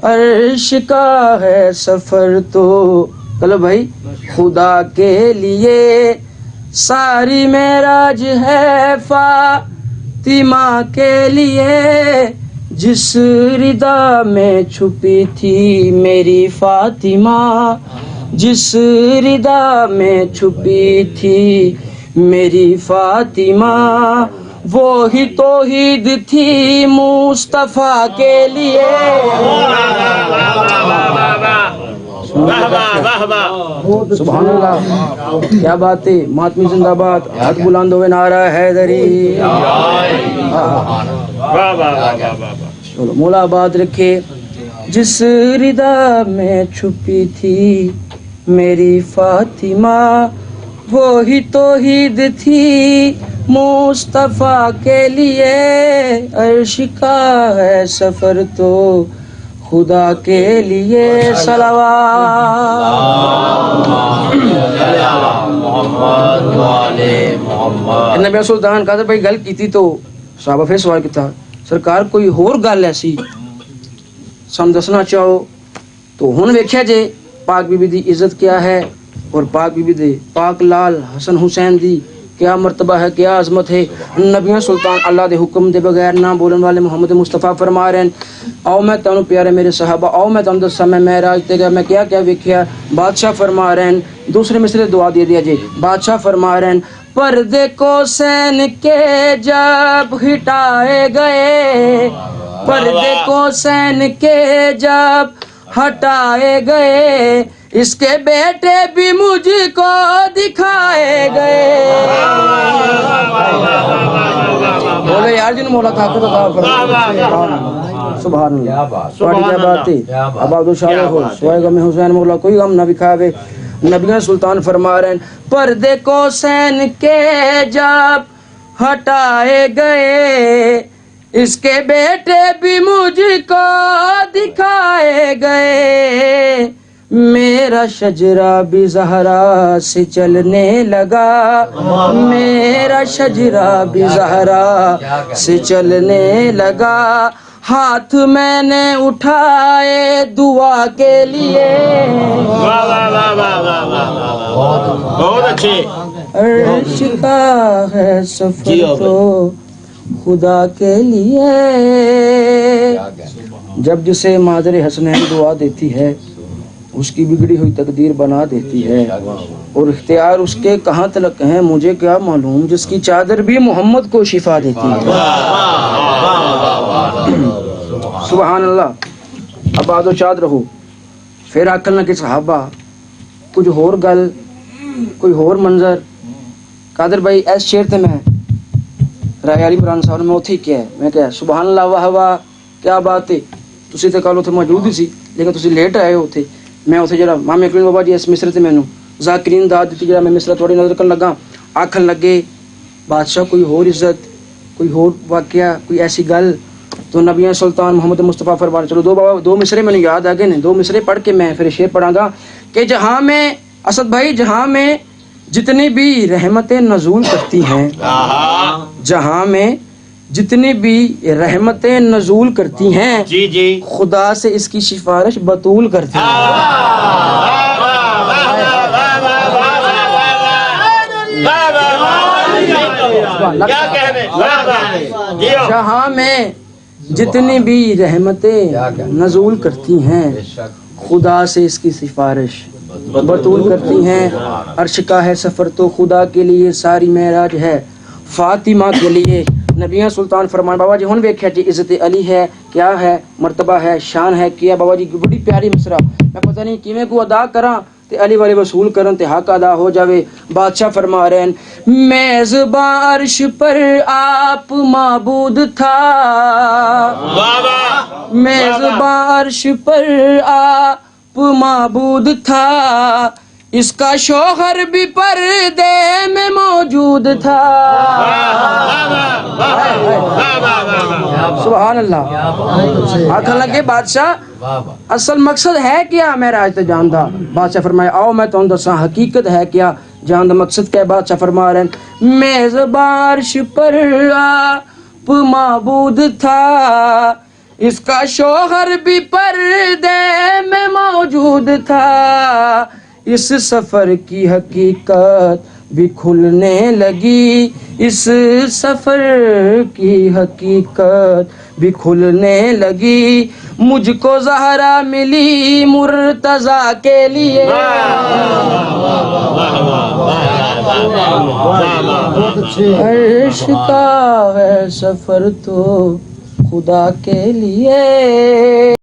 عرش کا ہے سفر تو چلو بھائی خدا کے لیے ساری معراج ہے فاطمہ کے لیے جس ردا میں چھپی تھی میری فاطمہ جس ردا میں چھپی تھی میری فاطمہ وہی توحید تھی مصطفیٰ کے لیے سبحان اللہ کیا بات ہے ماتمی زندہ باد ہاتھ بلند ہوئے نعرہ حیدری چلو مولا آباد رکھے جس ردا میں چھپی تھی میری فاطمہ وہی توحید تھی مصطفیٰ کے لیے عرش کا ہے سفر تو خدا کے لیے صلوات نبی سلطان قادر بھائی گل کی تھی تو صحابہ پھر سوال کیا سرکار کوئی اور گل ایسی سم دسنا چاہو تو ہن ویکھیا جے پاک بی بی دی عزت کیا ہے اور پاک بی بی دے پاک لال حسن حسین دی کیا مرتبہ ہے کیا عظمت ہے نبی سلطان اللہ دے حکم دے بغیر نہ بولن والے محمد مصطفیٰ فرما رہے ہیں آؤ میں تانوں پیارے میرے صحابہ آؤ میں تانوں دساں میں معراج تے گیا میں کیا کیا ویکھیا بادشاہ فرما رہے ہیں دوسرے مصرے دعا دے دیا جی بادشاہ فرما رہے ہیں پردے کو سین کے جب ہٹائے گئے پردے کو سین کے جب ہٹائے گئے اس کے بیٹے بھی مجھ کو دکھائے گئے بولے یار جن مولا طاقت عطا فرمائے سبحان اللہ سواڑی کیا بات ہے آباد و شاہ ہو سوائے غم حسین مولا کوئی غم نہ بکھاوے نبی سلطان فرما رہے ہیں پردے کو سین کے جب ہٹائے گئے اس کے بیٹے بھی مجھ کو دکھائے گئے میرا شجرہ بھی زہرا سے چلنے لگا میرا شجرہ بھی زہرا سے چلنے لگا ہاتھ میں نے اٹھائے دعا کے لیے بہت اچھے عرش کا ہے سفر تو خدا کے لیے جب جسے مادر حسنین دعا دیتی ہے اس کی بگڑی ہوئی تقدیر بنا دیتی ہے اور اختیار اس کے کہاں تلک ہیں مجھے کیا معلوم جس کی چادر بھی محمد کو شفا دیتی ہے سبحان اللہ آباد و چاد رہو پھر آکھن لگے صحابہ کچھ ہور گل کوئی ہور منظر قادر بھائی ایس شیر تے میں رائے علی عمران صاحب نے میں اتھے کیا ہے میں کہا سبحان اللہ واہ واہ کیا بات ہے تسی تے کل اتھے موجود ہی سی لیکن تسی لیٹ آئے ہو اتھے میں اتھے جڑا مامی اکریم بابا جی اس مصر تے مینوں ذاکرین داد دیتی جڑا میں مصر تھوڑی نظر کرن لگا آکھن لگے بادشاہ کوئی ہور عزت کوئی ہور واقعہ کوئی ایسی گل تو نبی سلطان محمد مصطفیٰ فرمان چلو دو مصرے میں یاد آ گئے نے دو مصرے پڑھ کے میں پھر شعر پڑھاں گا کہ جہاں میں اسد بھائی جہاں میں جتنی بھی رحمتیں نزول کرتی ہیں جہاں میں جتنی بھی رحمتیں نزول کرتی ہیں جی جی خدا سے اس کی سفارش بطول کرتی ہیں جہاں میں جتنی بھی رحمتیں نزول کرتی ہیں خدا سے اس کی سفارش بطول کرتی ہیں عرش کا ہے سفر تو خدا کے لیے ساری معراج ہے فاطمہ کے لیے نبی سلطان فرمان بابا جی ہن ویکھیا جی عزت علی ہے کیا ہے مرتبہ ہے شان ہے کیا بابا جی بڑی پیاری مصرع میں پتہ نہیں کیویں کو ادا کراں تے علی والے وصول کرن تے حق ادا ہو جاوے بادشاہ فرما رہے ہیں میزباں عرش پر آپ معبود تھا میزباں عرش پر آپ معبود تھا اس کا شوہر بھی پردے میں موجود تھا سبحان اللہ آکھن لگے بادشاہ اصل مقصد ہے کیا معراج تے جان دا بادشاہ فرمایا آؤ میں تانوں دساں حقیقت ہے کیا جان دا مقصد کیا بادشاہ فرما رہے ہیں میزباں عرش پر آپ معبود تھا اس کا شوہر بھی پردے میں موجود تھا، اس سفر کی حقیقت بھی کھلنے لگی، اس سفر کی حقیقت بھی کھلنے لگی، مجھ کو زہرا ملی مرتضیٰ کے لیے، عرش کا ہے سفر تو خدا کے لیے۔